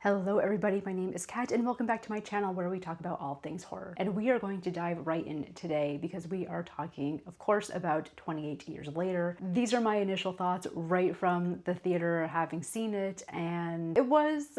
Hello everybody, my name is Kat and welcome back to my channel where we talk about all things horror. And we are going to dive right in today because we are talking, of course, about 28 years later. These are my initial thoughts right from the theater having seen it, and it was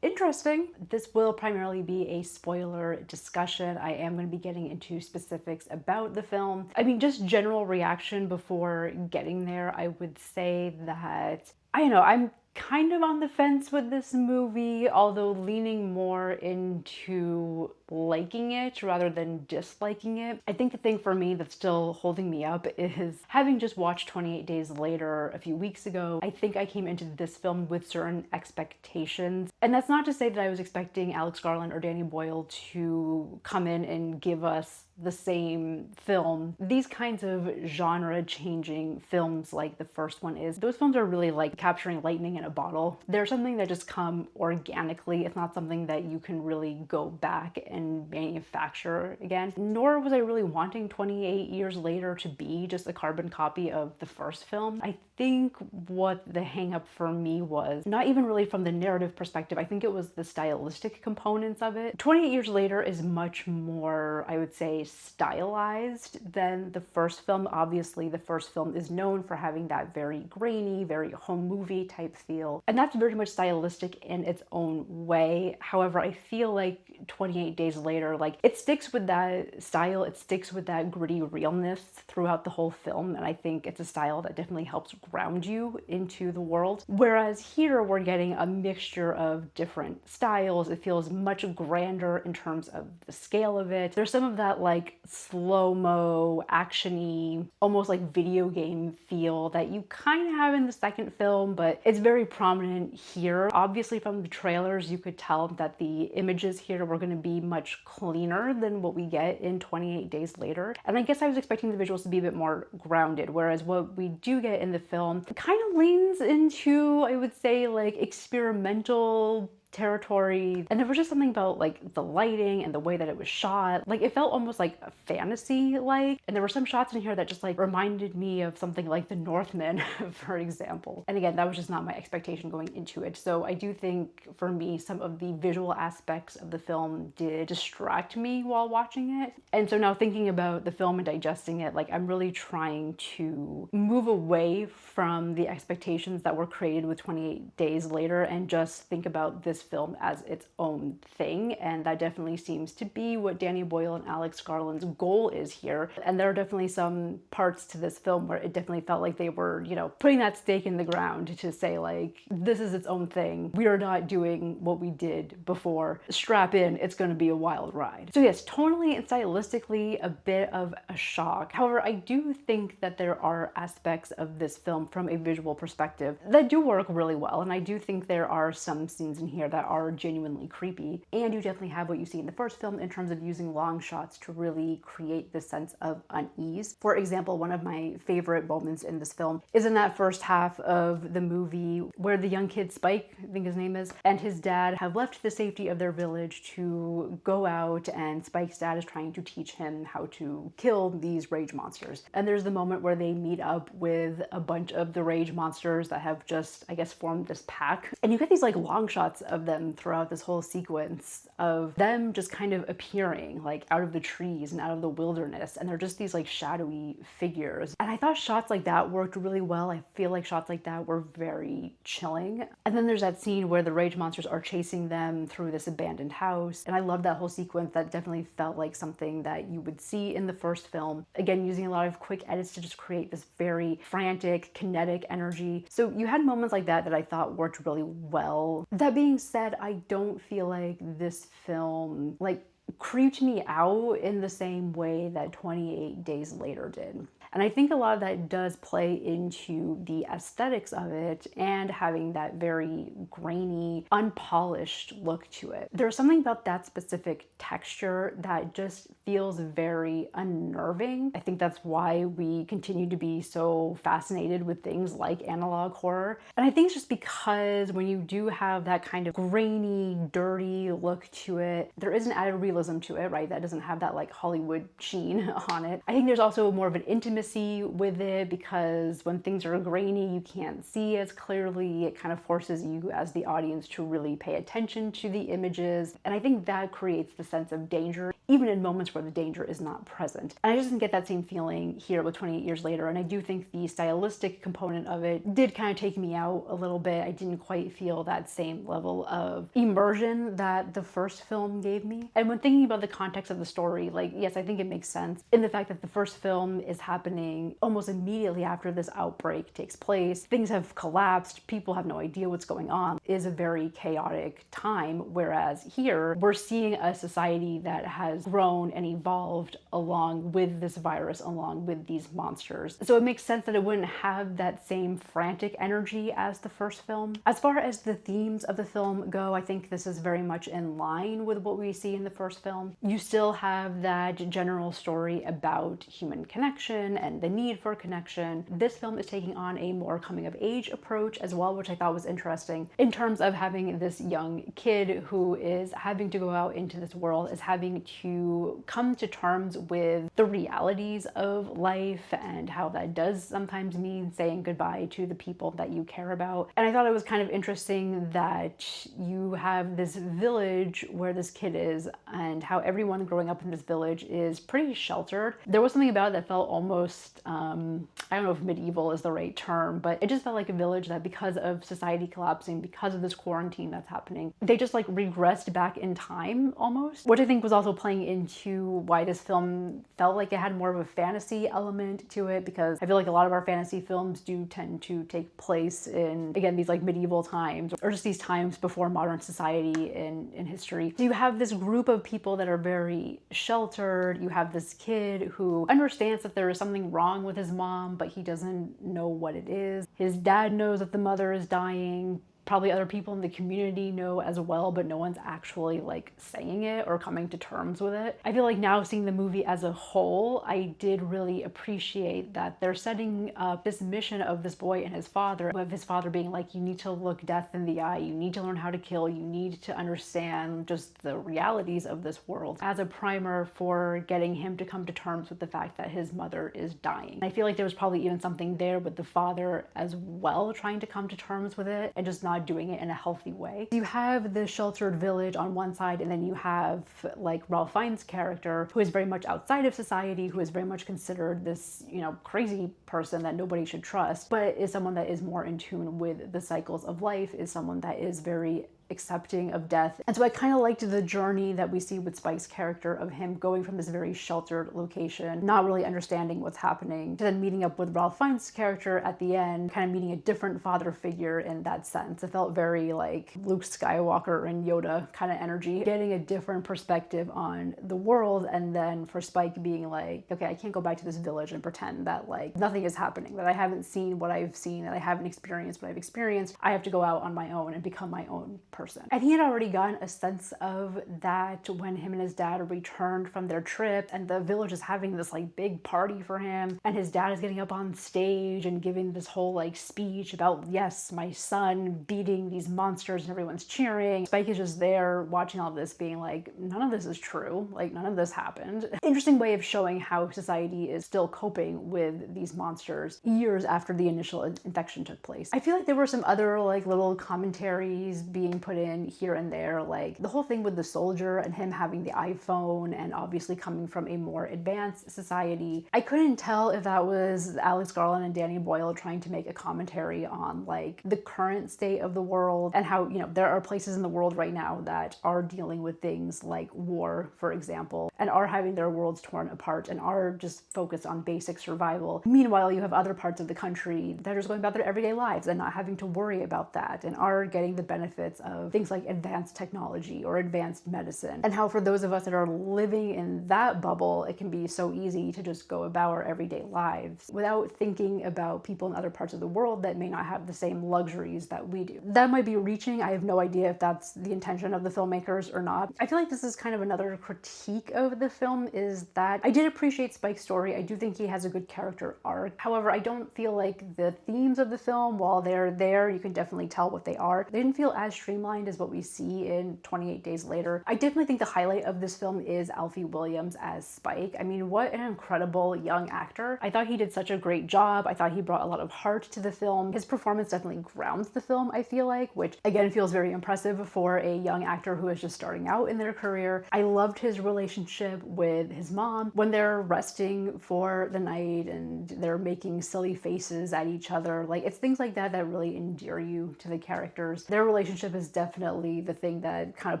interesting. This will primarily be a spoiler discussion. I am going to be getting into specifics about the film. I mean, just general reaction before getting there, I would say that, I don't know, I'm kind of on the fence with this movie, although leaning more into liking it rather than disliking it. I think the thing for me that's still holding me up is having just watched 28 Days Later a few weeks ago. I think I came into this film with certain expectations. And that's not to say that I was expecting Alex Garland or Danny Boyle to come in and give us the same film. These kinds of genre-changing films like the first one is, those films are really like capturing lightning in a bottle. They're something that just come organically. It's not something that you can really go back and manufacture again. Nor was I really wanting 28 Years Later to be just a carbon copy of the first film. I think what the hang-up for me was not even really from the narrative perspective. I think it was the stylistic components of it. 28 Years Later is much more, I would say, stylized than the first film. Obviously, the first film is known for having that very grainy, very home movie type feel, and that's very much stylistic in its own way. However, I feel like 28 Days Later, like, it sticks with that style, it sticks with that gritty realness throughout the whole film, and I think it's a style that definitely helps ground you into the world. Whereas here, we're getting a mixture of different styles. It feels much grander in terms of the scale of it. There's some of that like slow-mo, action-y, almost like video game feel that you kind of have in the second film, but it's very prominent here. Obviously from the trailers, you could tell that the images here were going to be much cleaner than what we get in 28 Days Later. And I guess I was expecting the visuals to be a bit more grounded, whereas what we do get in the film kind of leans into, I would say, like experimental territory. And there was just something about like the lighting and the way that it was shot. Like it felt almost like a fantasy-like. And there were some shots in here that just like reminded me of something like The Northman, for example. And again, that was just not my expectation going into it. So I do think for me, some of the visual aspects of the film did distract me while watching it. And so now thinking about the film and digesting it, like I'm really trying to move away from the expectations that were created with 28 Days Later and just think about this film as its own thing. And that definitely seems to be what Danny Boyle and Alex Garland's goal is here. And there are definitely some parts to this film where it definitely felt like they were, you know, putting that stake in the ground to say like, this is its own thing. We are not doing what we did before. Strap in, it's going to be a wild ride. So yes, tonally and stylistically a bit of a shock. However, I do think that there are aspects of this film from a visual perspective that do work really well. And I do think there are some scenes in here that are genuinely creepy. And you definitely have what you see in the first film in terms of using long shots to really create this sense of unease. For example, one of my favorite moments in this film is in that first half of the movie where the young kid, Spike, I think his name is, and his dad have left the safety of their village to go out, and Spike's dad is trying to teach him how to kill these rage monsters. And there's the moment where they meet up with a bunch of the rage monsters that have just, I guess, formed this pack. And you get these like long shots of them throughout this whole sequence of them just kind of appearing like out of the trees and out of the wilderness, and they're just these like shadowy figures. And I thought shots like that worked really well. I feel like shots like that were very chilling. And then there's that scene where the rage monsters are chasing them through this abandoned house, and I love that whole sequence. That definitely felt like something that you would see in the first film, again using a lot of quick edits to just create this very frantic, kinetic energy. So you had moments like that that I thought worked really well. That being said, I don't feel like this film like creeped me out in the same way that 28 Days Later did. And I think a lot of that does play into the aesthetics of it and having that very grainy, unpolished look to it. There's something about that specific texture that just feels very unnerving. I think that's why we continue to be so fascinated with things like analog horror. And I think it's just because when you do have that kind of grainy, dirty look to it, there is an added realism to it, right? That doesn't have that like Hollywood sheen on it. I think there's also more of an intimacy fantasy with it because when things are grainy, you can't see as clearly. It kind of forces you as the audience to really pay attention to the images. And I think that creates the sense of danger, even in moments where the danger is not present. And I just didn't get that same feeling here with 28 Years Later. And I do think the stylistic component of it did kind of take me out a little bit. I didn't quite feel that same level of immersion that the first film gave me. And when thinking about the context of the story, like, yes, I think it makes sense in the fact that the first film is happening almost immediately after this outbreak takes place. Things have collapsed. People have no idea what's going on. It is a very chaotic time. Whereas here, we're seeing a society that has grown and evolved along with this virus, along with these monsters. So it makes sense that it wouldn't have that same frantic energy as the first film. As far as the themes of the film go, I think this is very much in line with what we see in the first film. You still have that general story about human connection and the need for connection. This film is taking on a more coming of age approach as well, which I thought was interesting in terms of having this young kid who is having to go out into this world, is having to come to terms with the realities of life and how that does sometimes mean saying goodbye to the people that you care about. And I thought it was kind of interesting that you have this village where this kid is and how everyone growing up in this village is pretty sheltered. There was something about it that felt almost, I don't know if medieval is the right term, but it just felt like a village that because of society collapsing, because of this quarantine that's happening, they just like regressed back in time almost, which I think was also playing into why this film felt like it had more of a fantasy element to it, because I feel like a lot of our fantasy films do tend to take place in, again, these like medieval times or just these times before modern society in history. So you have this group of people that are very sheltered. You have this kid who understands that there is something wrong with his mom, but he doesn't know what it is. His dad knows that the mother is dying. Probably other people in the community know as well, but no one's actually like saying it or coming to terms with it. I feel like now seeing the movie as a whole, I did really appreciate that they're setting up this mission of this boy and his father, of his father being like, you need to look death in the eye, you need to learn how to kill, you need to understand just the realities of this world, as a primer for getting him to come to terms with the fact that his mother is dying. And I feel like there was probably even something there with the father as well, trying to come to terms with it and just not doing it in a healthy way. You have the sheltered village on one side, and then you have like Ralph Fiennes' character, who is very much outside of society, who is very much considered this, you know, crazy person that nobody should trust, but is someone that is more in tune with the cycles of life, is someone that is very accepting of death. And so I kind of liked the journey that we see with Spike's character of him going from this very sheltered location, not really understanding what's happening, to then meeting up with Ralph Fiennes' character at the end, kind of meeting a different father figure in that sense. It felt very like Luke Skywalker and Yoda kind of energy, getting a different perspective on the world, and then for Spike being like, okay, I can't go back to this village and pretend that like nothing is happening, that I haven't seen what I've seen, that I haven't experienced what I've experienced. I have to go out on my own and become my own person. And he had already gotten a sense of that when him and his dad returned from their trip, and the village is having this like big party for him, and his dad is getting up on stage and giving this whole like speech about, yes, my son beating these monsters, and everyone's cheering. Spike is just there watching all this being like, none of this is true, like none of this happened. Interesting way of showing how society is still coping with these monsters years after the initial infection took place. I feel like there were some other like little commentaries being put in here and there, like the whole thing with the soldier and him having the iPhone and obviously coming from a more advanced society. I couldn't tell if that was Alex Garland and Danny Boyle trying to make a commentary on like the current state of the world and how, you know, there are places in the world right now that are dealing with things like war, for example, and are having their worlds torn apart and are just focused on basic survival. Meanwhile, you have other parts of the country that are just going about their everyday lives and not having to worry about that and are getting the benefits of things like advanced technology or advanced medicine, and how for those of us that are living in that bubble, it can be so easy to just go about our everyday lives without thinking about people in other parts of the world that may not have the same luxuries that we do. That might be reaching. I have no idea if that's the intention of the filmmakers or not. I feel like this is kind of another critique of the film, is that I did appreciate Spike's story. I do think he has a good character arc. However, I don't feel like the themes of the film, while they're there, you can definitely tell what they are. They didn't feel as streamlined streamlined as what we see in 28 Days Later. I definitely think the highlight of this film is Alfie Williams as Spike. I mean, what an incredible young actor. I thought he did such a great job. I thought he brought a lot of heart to the film. His performance definitely grounds the film, I feel like, which again feels very impressive for a young actor who is just starting out in their career. I loved his relationship with his mom when they're resting for the night and they're making silly faces at each other. Like, it's things like that that really endear you to the characters. Their relationship is definitely the thing that kind of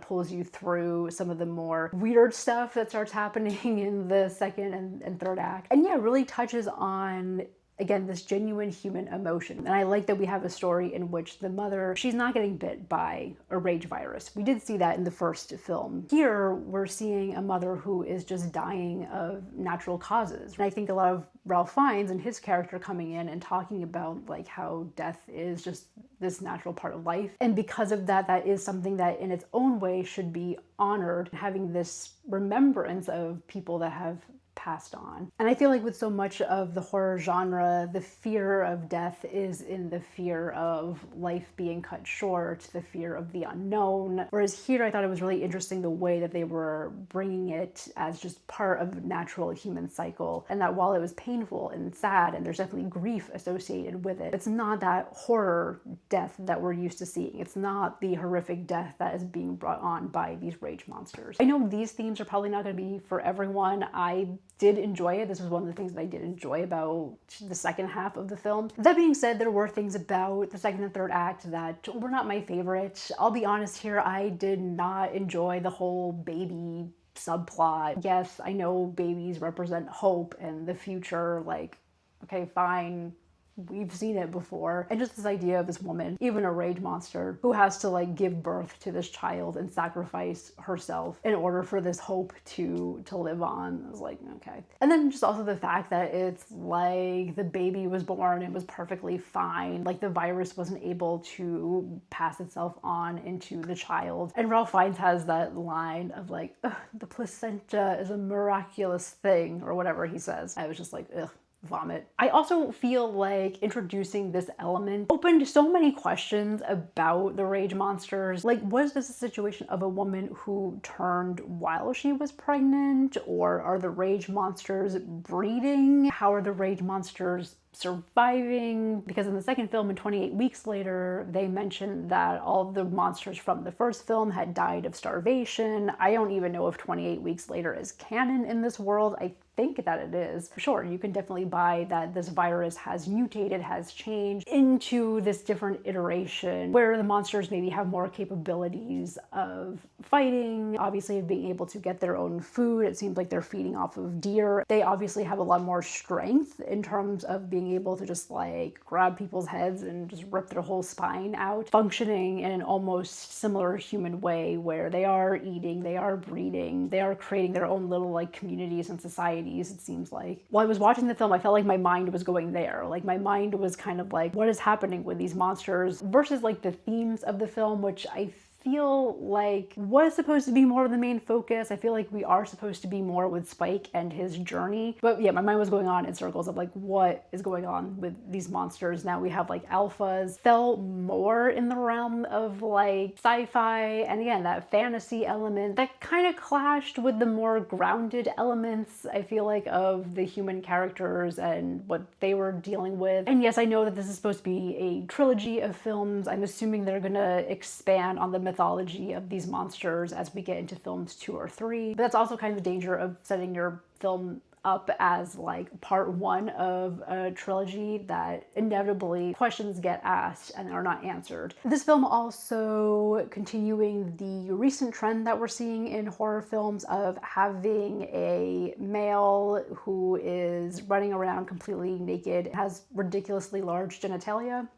pulls you through some of the more weird stuff that starts happening in the second and third act. And yeah, it really touches on, again, this genuine human emotion. And I like that we have a story in which the mother, she's not getting bit by a rage virus. We did see that in the first film. Here, we're seeing a mother who is just dying of natural causes. And I think a lot of Ralph Fiennes and his character coming in and talking about like how death is just this natural part of life. And because of that, that is something that in its own way should be honored, having this remembrance of people that have passed on. And I feel like with so much of the horror genre, the fear of death is in the fear of life being cut short, the fear of the unknown. Whereas here, I thought it was really interesting the way that they were bringing it as just part of natural human cycle. And that while it was painful and sad, and there's definitely grief associated with it, it's not that horror death that we're used to seeing. It's not the horrific death that is being brought on by these rage monsters. I know these themes are probably not going to be for everyone. I did enjoy it. This was one of the things that I did enjoy about the second half of the film. That being said, there were things about the second and third act that were not my favorite. I'll be honest here, I did not enjoy the whole baby subplot. Yes, I know babies represent hope and the future, like, okay, fine. We've seen it before. And just this idea of this woman, even a rage monster, who has to like give birth to this child and sacrifice herself in order for this hope to live on. I was like, okay. And then just also the fact that it's like the baby was born and was perfectly fine. Like the virus wasn't able to pass itself on into the child. And Ralph Fiennes has that line of like, the placenta is a miraculous thing, or whatever he says. I was just like, ugh. Vomit. I also feel like introducing this element opened so many questions about the rage monsters. Like, was this a situation of a woman who turned while she was pregnant? Or are the rage monsters breeding? How are the rage monsters surviving? Because in the second film, in 28 Weeks Later, they mentioned that all of the monsters from the first film had died of starvation. I don't even know if 28 Weeks Later is canon in this world. I think that it is. Sure, you can definitely buy that this virus has mutated, has changed into this different iteration where the monsters maybe have more capabilities of fighting, obviously of being able to get their own food. It seems like they're feeding off of deer. They obviously have a lot more strength in terms of being able to just like grab people's heads and just rip their whole spine out, functioning in an almost similar human way where they are eating, they are breeding, they are creating their own little like communities and societies, it seems like. While I was watching the film, I felt like my mind was going there. Like my mind was kind of like, what is happening with these monsters versus like the themes of the film, which I feel like was supposed to be more of the main focus. I feel like we are supposed to be more with Spike and his journey. But yeah, my mind was going on in circles of like, what is going on with these monsters? Now we have like alphas. Felt more in the realm of like sci-fi, and again, that fantasy element that kind of clashed with the more grounded elements, I feel like, of the human characters and what they were dealing with. And yes, I know that this is supposed to be a trilogy of films. I'm assuming they're gonna expand on the mythology of these monsters as we get into films 2 or 3. But that's also kind of the danger of setting your film up as like part 1 of a trilogy, that inevitably questions get asked and are not answered. This film also continuing the recent trend that we're seeing in horror films of having a male who is running around completely naked, has ridiculously large genitalia.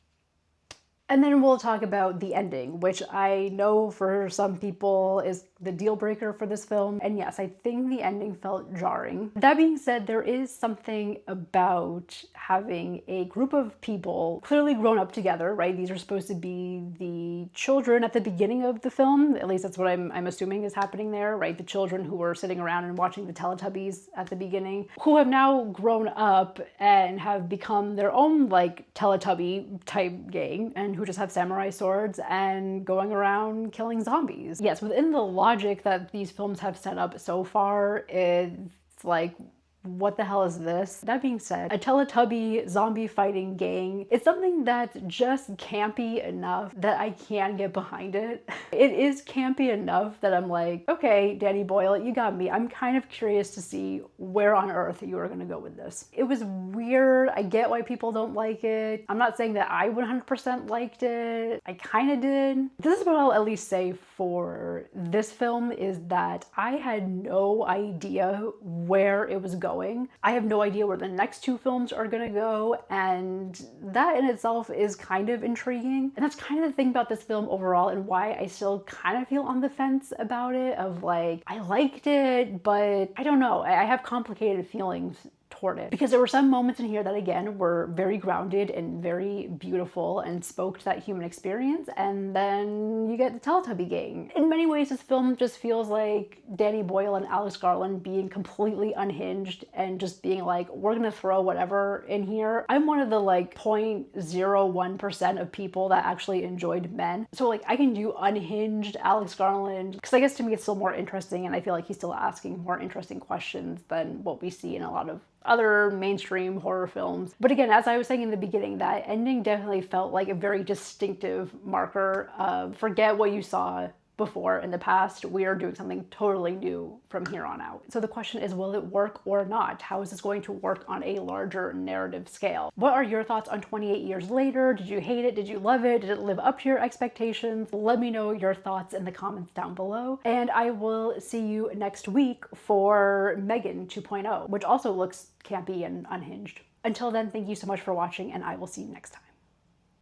And then we'll talk about the ending, which I know for some people is the deal breaker for this film. And yes, I think the ending felt jarring. That being said, there is something about having a group of people clearly grown up together, right? These are supposed to be the children at the beginning of the film. At least that's what I'm assuming is happening there, right? The children who were sitting around and watching the Teletubbies at the beginning, who have now grown up and have become their own like Teletubby type gang and men who just have samurai swords and going around killing zombies. Yes, within the logic that these films have set up so far, it's like, what the hell is this? That being said, a Teletubby zombie fighting gang is something that's just campy enough that I can get behind it. It is campy enough that I'm like, okay, Danny Boyle, you got me. I'm kind of curious to see where on earth you are gonna go with this. It was weird. I get why people don't like it. I'm not saying that I 100% liked it. I kind of did. This is what I'll at least say for this film, is that I had no idea where it was going. I have no idea where the next two films are gonna go, and that in itself is kind of intriguing. And that's kind of the thing about this film overall, and why I still kind of feel on the fence about it, of like, I liked it, but I don't know, I have complicated feelings toward it, because there were some moments in here that again were very grounded and very beautiful and spoke to that human experience, and then you get the Teletubby gang. In many ways, this film just feels like Danny Boyle and Alex Garland being completely unhinged and just being like, we're gonna throw whatever in here. I'm one of the like 0.01% of people that actually enjoyed Men, so like I can do unhinged Alex Garland, because I guess to me it's still more interesting, and I feel like he's still asking more interesting questions than what we see in a lot of other mainstream horror films. But again, as I was saying in the beginning, that ending definitely felt like a very distinctive marker of forget what you saw before in the past. We are doing something totally new from here on out. So the question is, will it work or not? How is this going to work on a larger narrative scale? What are your thoughts on 28 years later? Did you hate it? Did you love it? Did it live up to your expectations? Let me know your thoughts in the comments down below. And I will see you next week for Megan 2.0, which also looks campy and unhinged. Until then, thank you so much for watching, and I will see you next time.